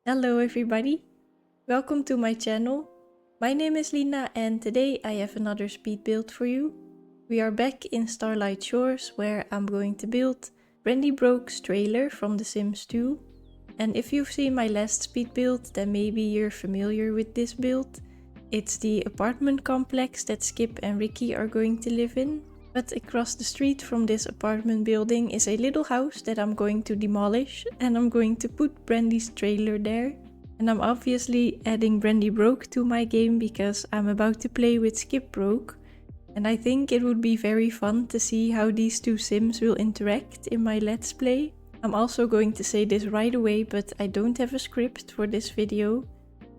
Hello everybody, welcome to my channel. My name is Lina and today I have another speed build for you. We are back in Starlight Shores where I'm going to build Brandybroke's trailer from The Sims 2. And if you've seen my last speed build, then maybe you're familiar with this build. It's the apartment complex that Skip and Ricky are going to live in. But across the street from this apartment building is a little house that I'm going to demolish, and I'm going to put Brandy's trailer there. And I'm obviously adding Brandybroke to my game because I'm about to play with Skip Broke. And I think it would be very fun to see how these two Sims will interact in my Let's Play. I'm also going to say this right away, but I don't have a script for this video.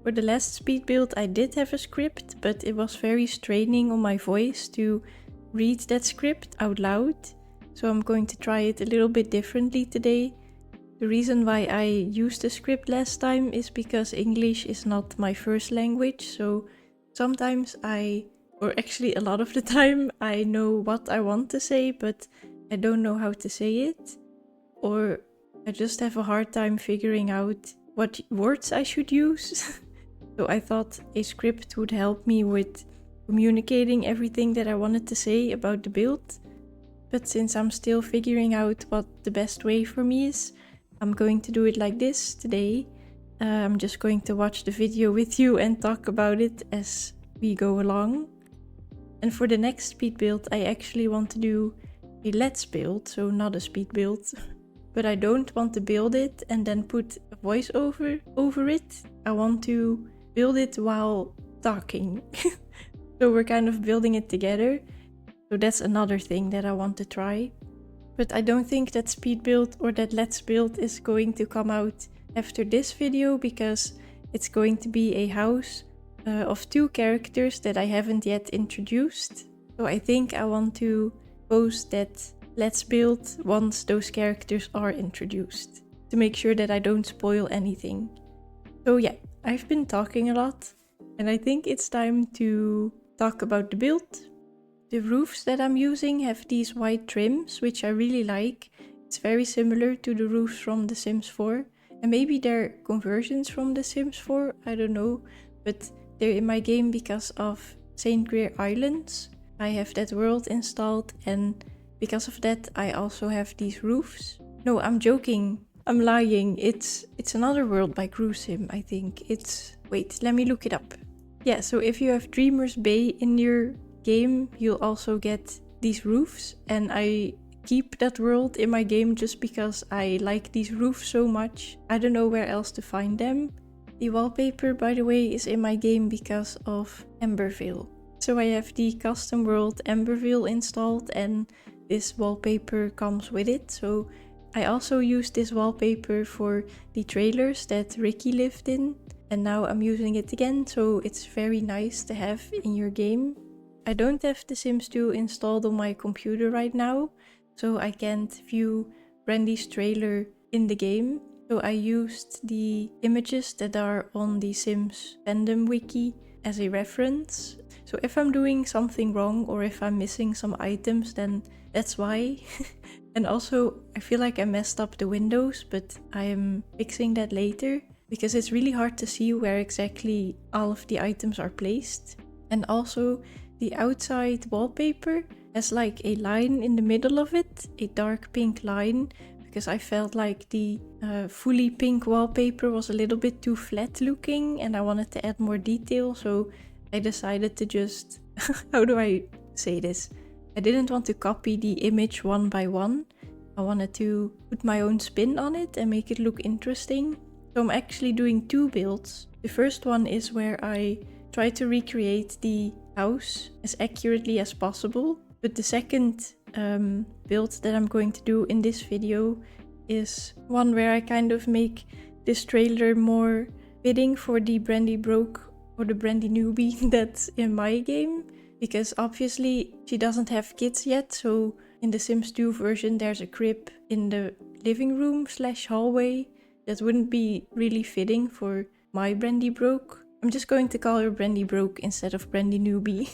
For the last speed build I did have a script, but it was very straining on my voice to read that script out loud, so I'm going to try it a little bit differently today. The reason why I used the script last time is because English is not my first language, so sometimes or actually a lot of the time, I know what I want to say, but I don't know how to say it, or I just have a hard time figuring out what words I should use. So I thought a script would help me with communicating everything that I wanted to say about the build. But since I'm still figuring out what the best way for me is, I'm going to do it like this today. I'm just going to watch the video with you and talk about it as we go along. And for the next speed build, I actually want to do a let's build, so not a speed build. But I don't want to build it and then put a voiceover over it. I want to build it while talking. So we're kind of building it together. So that's another thing that I want to try. But I don't think that speed build or that let's build is going to come out after this video, because it's going to be a house of two characters that I haven't yet introduced. So I think I want to post that let's build once those characters are introduced, to make sure that I don't spoil anything. So yeah, I've been talking a lot, and I think it's time to talk about the build. The roofs that I'm using have these white trims, which I really like. It's very similar to the roofs from The Sims 4. And maybe they're conversions from The Sims 4, I don't know. But they're in my game because of St. Greer Islands. I have that world installed, and because of that I also have these roofs. No, I'm joking. I'm lying. It's another world by GrewSim, I think. Wait, let me look it up. Yeah, so if you have Dreamer's Bay in your game, you'll also get these roofs, and I keep that world in my game just because I like these roofs so much. I don't know where else to find them. The wallpaper, by the way, is in my game because of Emberville. So I have the custom world Emberville installed, and this wallpaper comes with it. So I also used this wallpaper for the trailers that Ricky lived in. And now I'm using it again, so it's very nice to have in your game. I don't have The Sims 2 installed on my computer right now, so I can't view Brandy's trailer in the game. So I used the images that are on the Sims fandom wiki as a reference. So if I'm doing something wrong or if I'm missing some items, then that's why. And also, I feel like I messed up the windows, but I am fixing that later, because it's really hard to see where exactly all of the items are placed. And also, the outside wallpaper has like a line in the middle of it, a dark pink line, because I felt like the fully pink wallpaper was a little bit too flat looking and I wanted to add more detail, so I decided to just... how do I say this? I didn't want to copy the image one by one. I wanted to put my own spin on it and make it look interesting. So I'm actually doing two builds. The first one is where I try to recreate the house as accurately as possible. But the second build that I'm going to do in this video is one where I kind of make this trailer more fitting for the Brandybroke or the Brandy newbie that's in my game. Because obviously she doesn't have kids yet, so in the Sims 2 version there's a crib in the living room / hallway. That wouldn't be really fitting for my Brandybroke. I'm just going to call her Brandybroke instead of Brandy Newbie.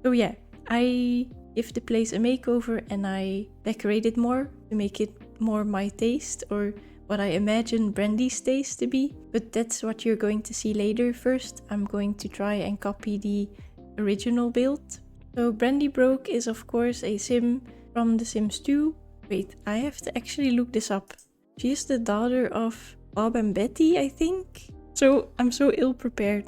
So yeah, I give the place a makeover and I decorate it more to make it more my taste, or what I imagine Brandy's taste to be, but that's what you're going to see later. First, I'm going to try and copy the original build. So Brandy Broke is of course a sim from The Sims 2. Wait, I have to actually look this up. She is the daughter of Bob and Betty, I think. So I'm so ill prepared.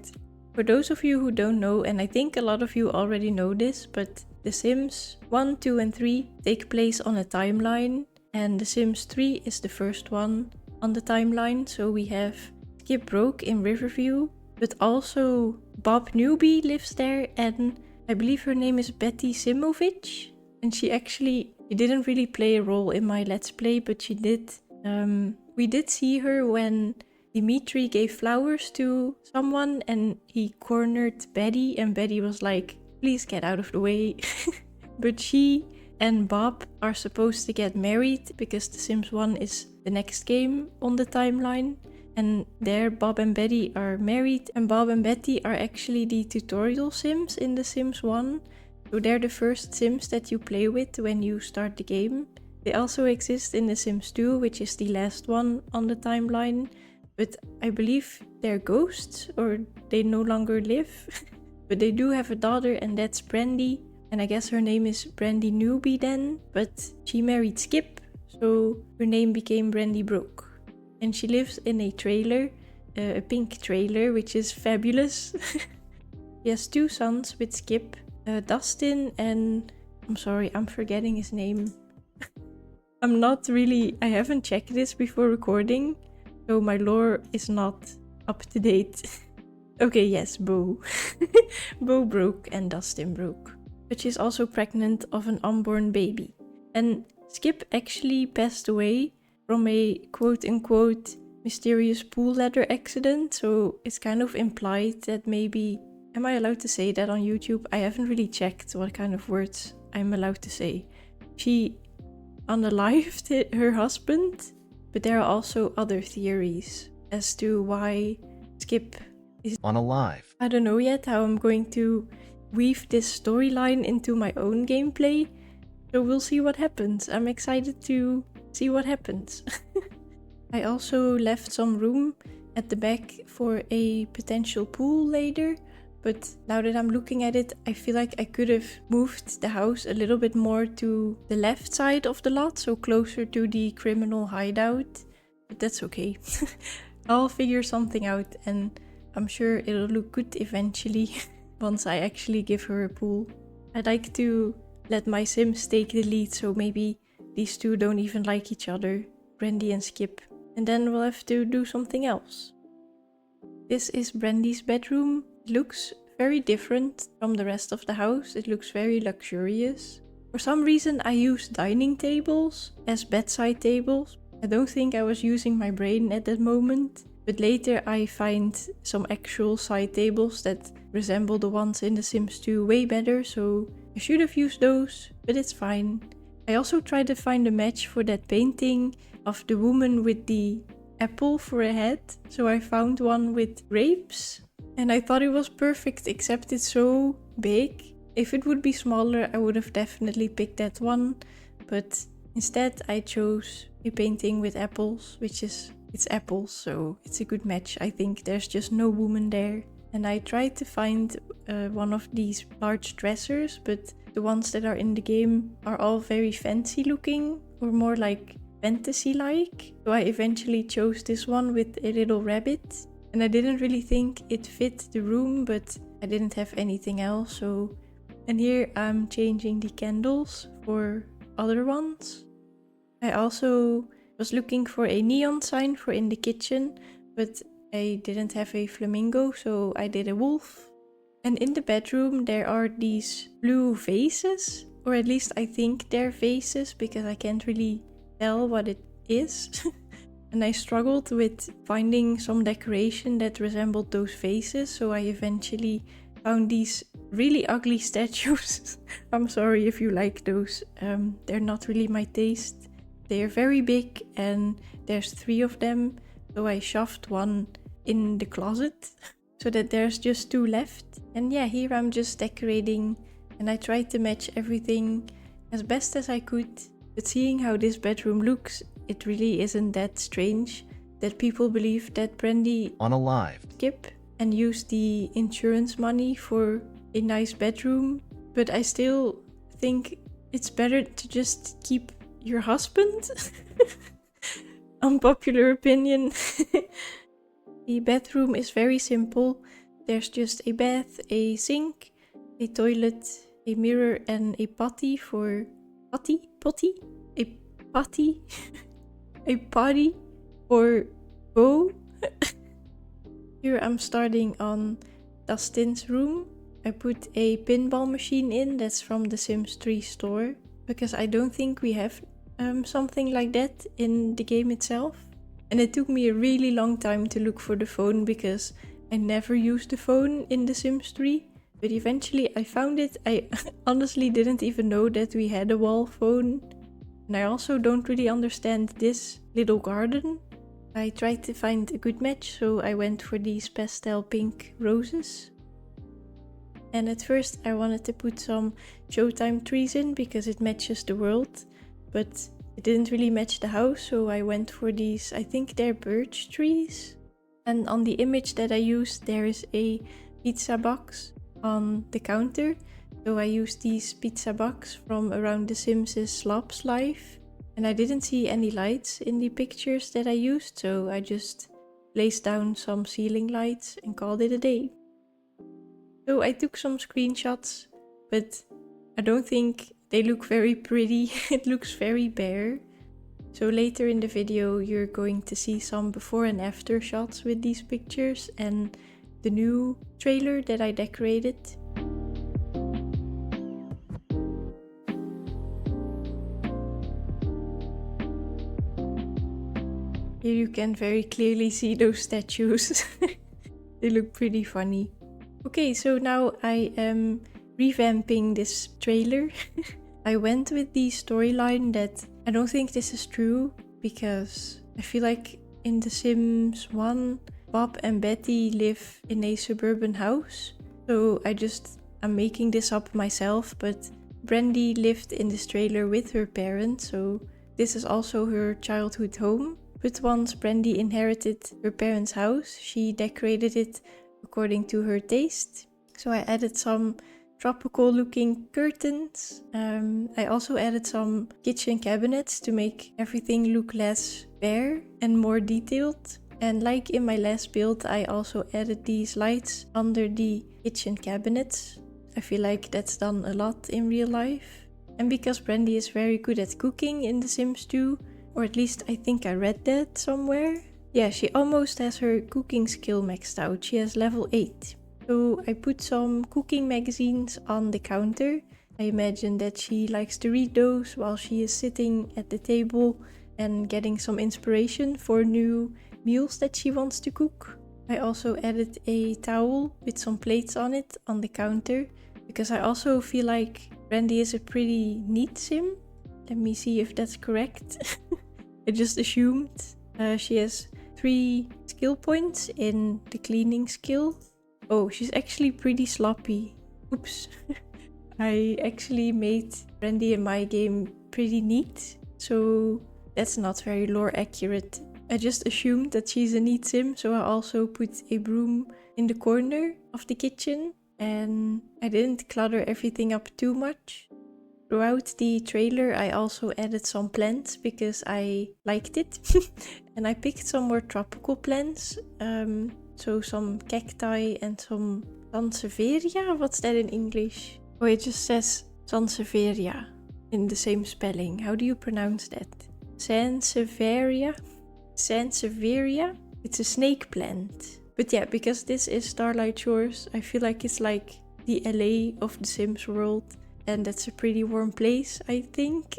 For those of you who don't know, and I think a lot of you already know this, but The Sims 1, 2 and 3 take place on a timeline, and The Sims 3 is the first one on the timeline. So we have Skip Broke in Riverview, but also Bob Newbie lives there, and I believe her name is Betty Simovic, and she didn't really play a role in my Let's Play, but she did. We did see her when Dimitri gave flowers to someone and he cornered Betty, and Betty was like, please get out of the way. But she and Bob are supposed to get married because The Sims 1 is the next game on the timeline. And there Bob and Betty are married, and Bob and Betty are actually the tutorial Sims in The Sims 1. So they're the first Sims that you play with when you start the game. They also exist in The Sims 2, which is the last one on the timeline. But I believe they're ghosts, or they no longer live. But they do have a daughter, and that's Brandy. And I guess her name is Brandy Newbie then. But she married Skip, so her name became Brandy Broke. And she lives in a trailer, a pink trailer, which is fabulous. She has 2 sons with Skip, Dustin and... I'm sorry, I'm forgetting his name. I haven't checked this before recording, so my lore is not up to date. Okay, yes, Bo. Bo Broke and Dustin Broke. But she's also pregnant of an unborn baby. And Skip actually passed away from a quote-unquote mysterious pool ladder accident, so it's kind of implied that maybe... Am I allowed to say that on YouTube? I haven't really checked what kind of words I'm allowed to say. She unalived her husband, but there are also other theories as to why Skip is unalive. I don't know yet how I'm going to weave this storyline into my own gameplay, so we'll see what happens. I'm excited to see what happens. I also left some room at the back for a potential pool later, but now that I'm looking at it, I feel like I could have moved the house a little bit more to the left side of the lot, so closer to the criminal hideout, but that's okay. I'll figure something out, and I'm sure it'll look good eventually once I actually give her a pool. I'd like to let my Sims take the lead, so maybe these two don't even like each other, Brandy and Skip, and then we'll have to do something else. This is Brandy's bedroom. It looks very different from the rest of the house. It looks very luxurious. For some reason I used dining tables as bedside tables. I don't think I was using my brain at that moment, but later I find some actual side tables that resemble the ones in The Sims 2 way better, so I should have used those, but it's fine. I also tried to find a match for that painting of the woman with the apple for a head, so I found one with grapes, and I thought it was perfect, except it's so big. If it would be smaller, I would have definitely picked that one, but instead I chose a painting with apples, it's apples, so it's a good match. I think there's just no woman there. And I tried to find one of these large dressers, but the ones that are in the game are all very fancy looking, or more like fantasy-like. So I eventually chose this one with a little rabbit, and I didn't really think it fit the room, but I didn't have anything else, so... And here I'm changing the candles for other ones. I also was looking for a neon sign for in the kitchen, but I didn't have a flamingo, so I did a wolf. And in the bedroom there are these blue vases, or at least I think they're vases because I can't really tell what it is. And I struggled with finding some decoration that resembled those vases, so I eventually found these really ugly statues. I'm sorry if you like those, they're not really my taste. They are very big and there's 3 of them, so I shoved one in the closet so that there's just 2 left. And yeah, here I'm just decorating, and I tried to match everything as best as I could. But seeing how this bedroom looks, it really isn't that strange that people believe that Brandy unalived, skip and use the insurance money for a nice bedroom, but I still think it's better to just keep your husband. Unpopular opinion. The bedroom is very simple. There's just a bath, a sink, a toilet, a mirror, and a potty for potty? A potty? A potty for Bo. Here I'm starting on Dustin's room. I put a pinball machine in that's from the Sims 3 store, because I don't think we have something like that in the game itself. And it took me a really long time to look for the phone because I never used the phone in the Sims 3. But eventually I found it. I honestly didn't even know that we had a wall phone. And I also don't really understand this little garden. I tried to find a good match, so I went for these pastel pink roses. And at first I wanted to put some Showtime trees in because it matches the world. But it didn't really match the house, so I went for these, I think they're birch trees. And on the image that I used, there is a pizza box on the counter. So I used these pizza box from around The Sims' Slop's life. And I didn't see any lights in the pictures that I used, so I just placed down some ceiling lights and called it a day. So I took some screenshots, but I don't think they look very pretty. It looks very bare. So later in the video you're going to see some before and after shots with these pictures and the new trailer that I decorated. Here you can very clearly see those statues. They look pretty funny. Okay, so now I am revamping this trailer. I went with the storyline that I don't think this is true, because I feel like in The Sims 1, Bob and Betty live in a suburban house. So I'm making this up myself, but Brandy lived in this trailer with her parents, so this is also her childhood home. But once Brandy inherited her parents' house, she decorated it according to her taste. So I added some tropical looking curtains. I also added some kitchen cabinets to make everything look less bare and more detailed. And like in my last build, I also added these lights under the kitchen cabinets. I feel like that's done a lot in real life. And because Brandy is very good at cooking in The Sims 2, or at least I think I read that somewhere. Yeah, she almost has her cooking skill maxed out. She has level 8. So I put some cooking magazines on the counter. I imagine that she likes to read those while she is sitting at the table and getting some inspiration for new meals that she wants to cook. I also added a towel with some plates on it on the counter, because I also feel like Brandy is a pretty neat sim. Let me see if that's correct. I just assumed. She has 3 skill points in the cleaning skill. Oh, she's actually pretty sloppy. Oops. I actually made Brandy in my game pretty neat, so that's not very lore accurate. I just assumed that she's a neat sim, so I also put a broom in the corner of the kitchen, and I didn't clutter everything up too much. Throughout the trailer I also added some plants because I liked it. And I picked some more tropical plants. So some cacti and some Sansevieria. What's that in English? Oh, it just says Sansevieria in the same spelling. How do you pronounce that? Sansevieria? Sansevieria? It's a snake plant. But yeah, because this is Starlight Shores, I feel like it's like the LA of the Sims world. And that's a pretty warm place, I think.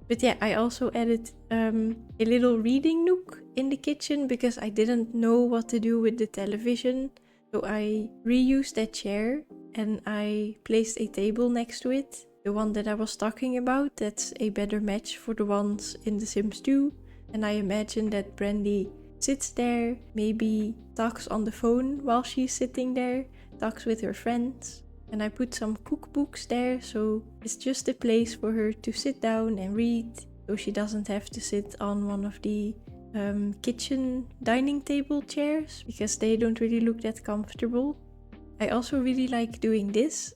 But yeah, I also added a little reading nook in the kitchen because I didn't know what to do with the television. So I reused that chair and I placed a table next to it. The one that I was talking about, that's a better match for the ones in The Sims 2. And I imagine that Brandy sits there, maybe talks on the phone while she's sitting there, talks with her friends. And I put some cookbooks there, so it's just a place for her to sit down and read. so she doesn't have to sit on one of the kitchen dining table chairs because they don't really look that comfortable. I also really like doing this.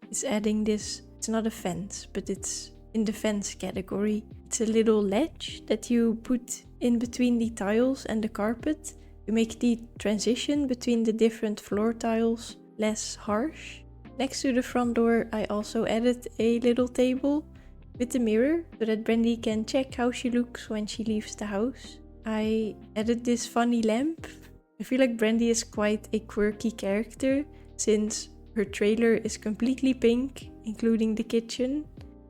It's adding this, it's not a fence, but it's in the fence category. It's a little ledge that you put in between the tiles and the carpet to make the transition between the different floor tiles less harsh. Next to the front door, I also added a little table with a mirror so that Brandy can check how she looks when she leaves the house. I added this funny lamp. I feel like Brandy is quite a quirky character since her trailer is completely pink, including the kitchen.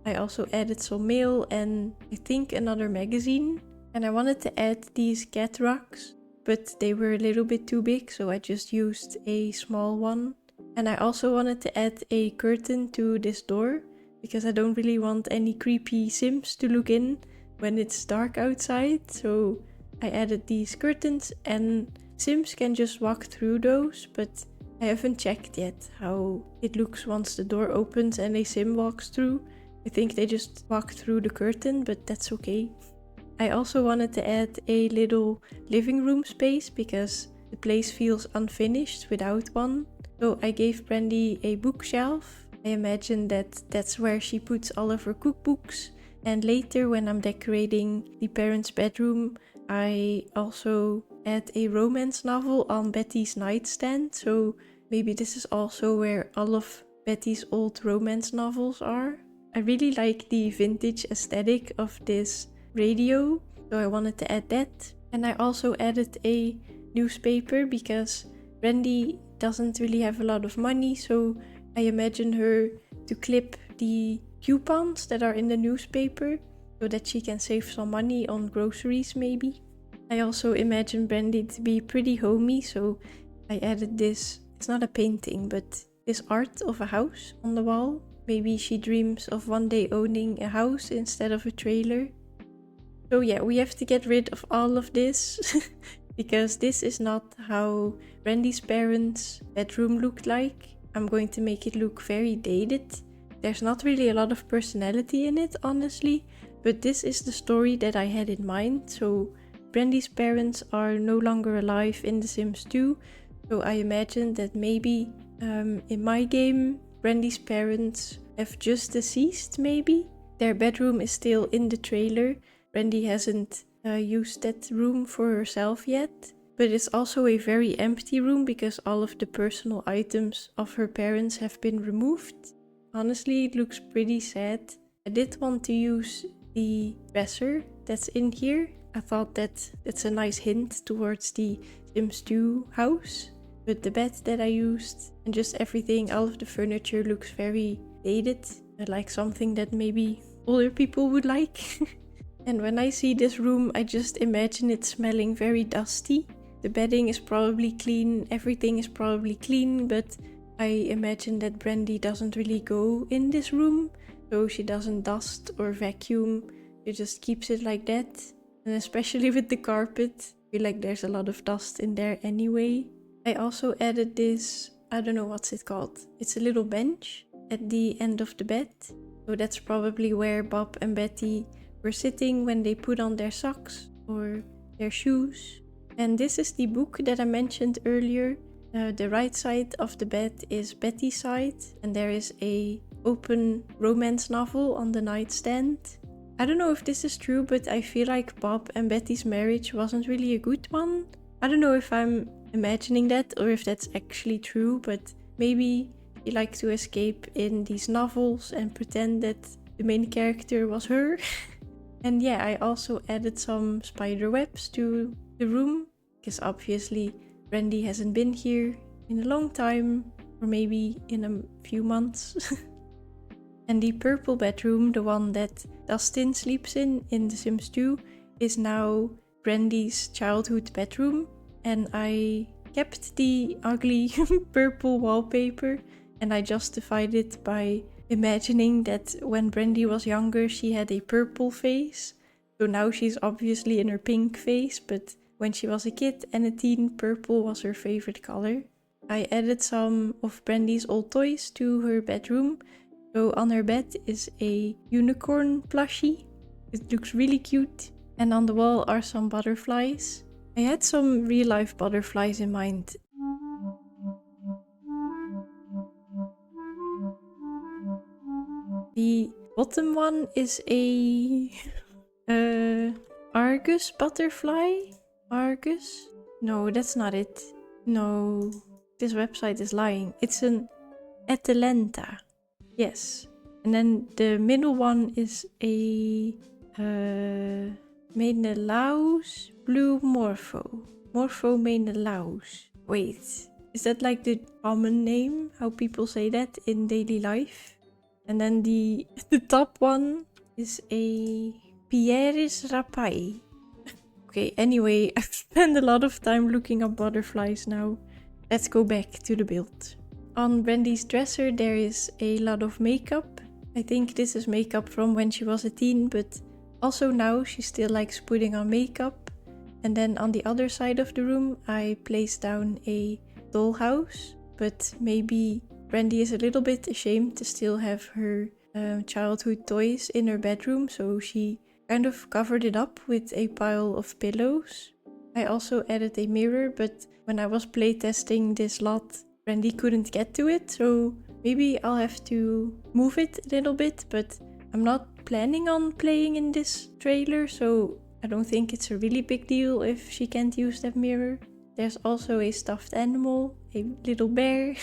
I also added some mail and I think another magazine. And I wanted to add these cat rugs, but they were a little bit too big, so I just used a small one. And I also wanted to add a curtain to this door because I don't really want any creepy Sims to look in when it's dark outside. So I added these curtains and Sims can just walk through those, but I haven't checked yet how it looks once the door opens and a Sim walks through. I think they just walk through the curtain, but that's okay. I also wanted to add a little living room space because the place feels unfinished without one. So I gave Brandy a bookshelf. I imagine that that's where she puts all of her cookbooks. And later when I'm decorating the parents' bedroom, I also add a romance novel on Betty's nightstand. So maybe this is also where all of Betty's old romance novels are. I really like the vintage aesthetic of this radio, so I wanted to add that. And I also added a newspaper because Brandy doesn't really have a lot of money, so I imagine her to clip the coupons that are in the newspaper so that she can save some money on groceries maybe. I also imagine Brandy to be pretty homey, so I added this, it's not a painting, but this art of a house on the wall. Maybe she dreams of one day owning a house instead of a trailer. So yeah, we have to get rid of all of this because this is not how Brandy's parents' bedroom looked like. I'm going to make it look very dated. There's not really a lot of personality in it, honestly, but this is the story that I had in mind. So Brandy's parents are no longer alive in The Sims 2, so I imagine that maybe in my game, Brandy's parents have just deceased maybe. Their bedroom is still in the trailer. Brandy hasn't used that room for herself yet. But it's also a very empty room because all of the personal items of her parents have been removed. Honestly, it looks pretty sad. I did want to use the dresser that's in here. I thought that that's a nice hint towards the Sims 2 house. But the bed that I used and just everything, all of the furniture looks very dated. I like something that maybe older people would like. And when I see this room, I just imagine it smelling very dusty. The bedding is probably clean, everything is probably clean, but I imagine that Brandy doesn't really go in this room. So she doesn't dust or vacuum, she just keeps it like that. And especially with the carpet, I feel like there's a lot of dust in there anyway. I also added this, I don't know what's it called. It's a little bench at the end of the bed. So that's probably where Bob and Betty were sitting when they put on their socks or their shoes. And this is the book that I mentioned earlier. The right side of the bed is Betty's side, and there is a open romance novel on the nightstand. I don't know if this is true, but I feel like Bob and Betty's marriage wasn't really a good one. I don't know if I'm imagining that or if that's actually true, but maybe he liked to escape in these novels and pretend that the main character was her. And yeah, I also added some spider webs to the room because obviously Brandy hasn't been here in a long time, or maybe in a few months. And the purple bedroom, the one that Dustin sleeps in The Sims 2, is now Brandy's childhood bedroom. And I kept the ugly purple wallpaper and I justified it by imagining that when Brandy was younger she had a purple face. So now she's obviously in her pink face, but when she was a kid and a teen, purple was her favorite color. I added some of Brandy's old toys to her bedroom. So on her bed is a unicorn plushie. It looks really cute. And on the wall are some butterflies. I had some real life butterflies in mind. The bottom one is a Argus butterfly. Argus? No, that's not it. No, this website is lying. It's an Atalanta. Yes. And then the middle one is a Menelaus blue morpho. Morpho Menelaus. Wait, is that like the common name? How people say that in daily life? And then the top one is a Pieris rapai. Okay, anyway, I've spent a lot of time looking up butterflies now. Let's go back to the build. On Brandy's dresser there is a lot of makeup. I think this is makeup from when she was a teen, but also now she still likes putting on makeup. And then on the other side of the room I placed down a dollhouse, but maybe Brandy is a little bit ashamed to still have her childhood toys in her bedroom, so she kind of covered it up with a pile of pillows. I also added a mirror, but when I was playtesting this lot, Brandy couldn't get to it, so maybe I'll have to move it a little bit, but I'm not planning on playing in this trailer, so I don't think it's a really big deal if she can't use that mirror. There's also a stuffed animal, a little bear,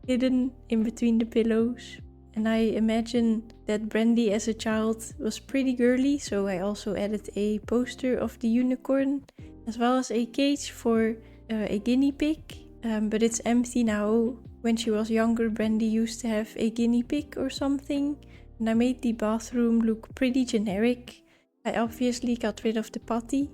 hidden in between the pillows. And I imagine that Brandy as a child was pretty girly, so I also added a poster of the unicorn, as well as a cage for a guinea pig, but it's empty now. When she was younger, Brandy used to have a guinea pig or something, and I made the bathroom look pretty generic. I obviously got rid of the potty.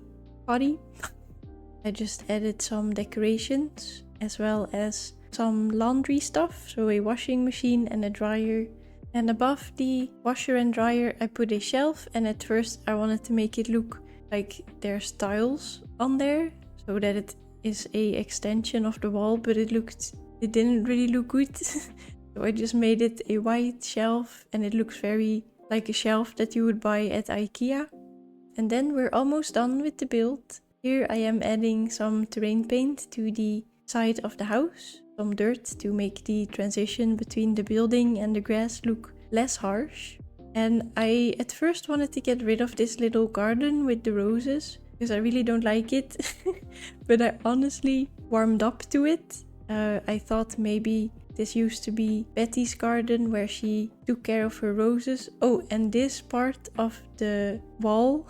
I just added some decorations, as well as some laundry stuff, so a washing machine and a dryer. And above the washer and dryer I put a shelf, and at first I wanted to make it look like there's tiles on there, so that it is a extension of the wall, but it didn't really look good. So I just made it a white shelf, and it looks very like a shelf that you would buy at IKEA. And then we're almost done with the build. Here I am adding some terrain paint to the side of the house, some dirt to make the transition between the building and the grass look less harsh. And I at first wanted to get rid of this little garden with the roses, because I really don't like it. But I honestly warmed up to it. I thought maybe this used to be Betty's garden where she took care of her roses. Oh, and this part of the wall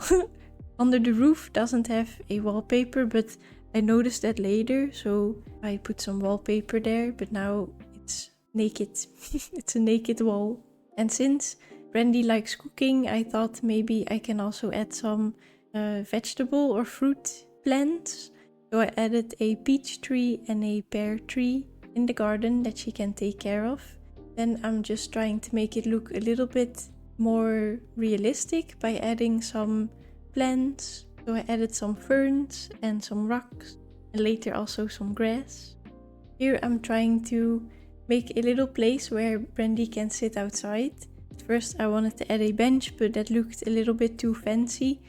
under the roof doesn't have a wallpaper, but I noticed that later, so I put some wallpaper there, but now it's naked. It's a naked wall. And since Brandy likes cooking, I thought maybe I can also add some vegetable or fruit plants. So I added a peach tree and a pear tree in the garden that she can take care of. Then I'm just trying to make it look a little bit more realistic by adding some plants. So I added some ferns and some rocks, and later also some grass. Here I'm trying to make a little place where Brandy can sit outside. At first I wanted to add a bench, but that looked a little bit too fancy,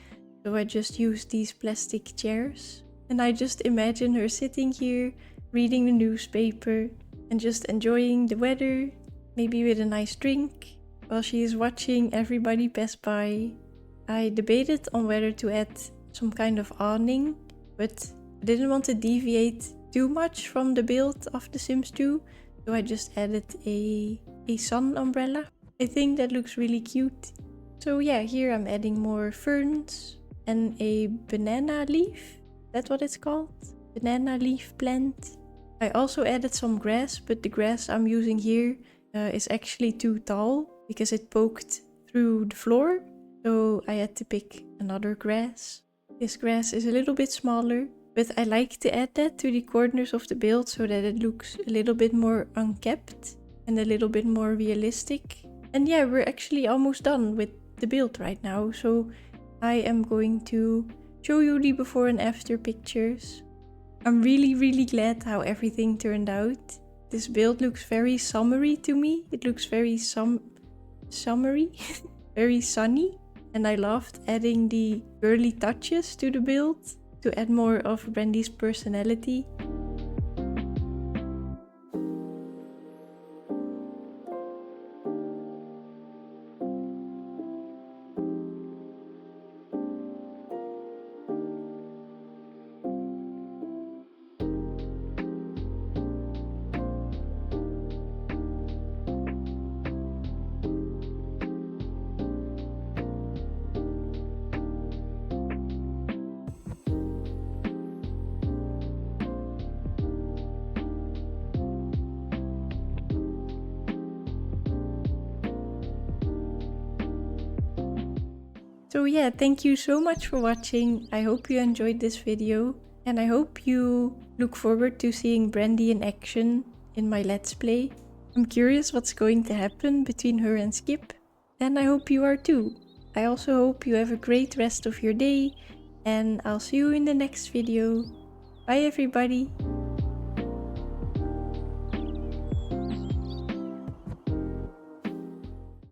so I just used these plastic chairs. And I just imagine her sitting here, reading the newspaper, and just enjoying the weather, maybe with a nice drink, while she is watching everybody pass by. I debated on whether to add some kind of awning, but I didn't want to deviate too much from the build of The Sims 2, so I just added a sun umbrella. I think that looks really cute. So yeah, here I'm adding more ferns and a banana leaf. That's what it's called? Banana leaf plant. I also added some grass, but the grass I'm using here is actually too tall because it poked through the floor, so I had to pick another grass. This grass is a little bit smaller, but I like to add that to the corners of the build so that it looks a little bit more unkept and a little bit more realistic. And yeah, we're actually almost done with the build right now, so I am going to show you the before and after pictures. I'm really glad how everything turned out. This build looks very summery to me. It looks very summery, very sunny. and I loved adding the girly touches to the build to add more of Brandy's personality. So yeah, thank you so much for watching. I hope you enjoyed this video and I hope you look forward to seeing Brandy in action in my Let's Play. I'm curious what's going to happen between her and Skip, and I hope you are too. I also hope you have a great rest of your day and I'll see you in the next video. Bye everybody!